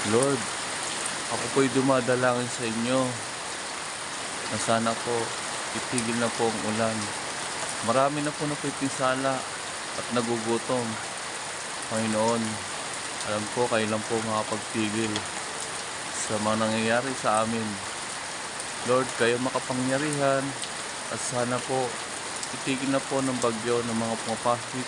Lord, ako po'y dumadalangin sa inyo na sana po itigil na po ang ulan. Marami na po napipinsala at nagugutom. Panginoon, alam ko kayo lang po makapagpigil sa mga nangyayari sa amin. Lord, kayo makapangyarihan at sana po itigil na po ng bagyo ng mga pumapasok dito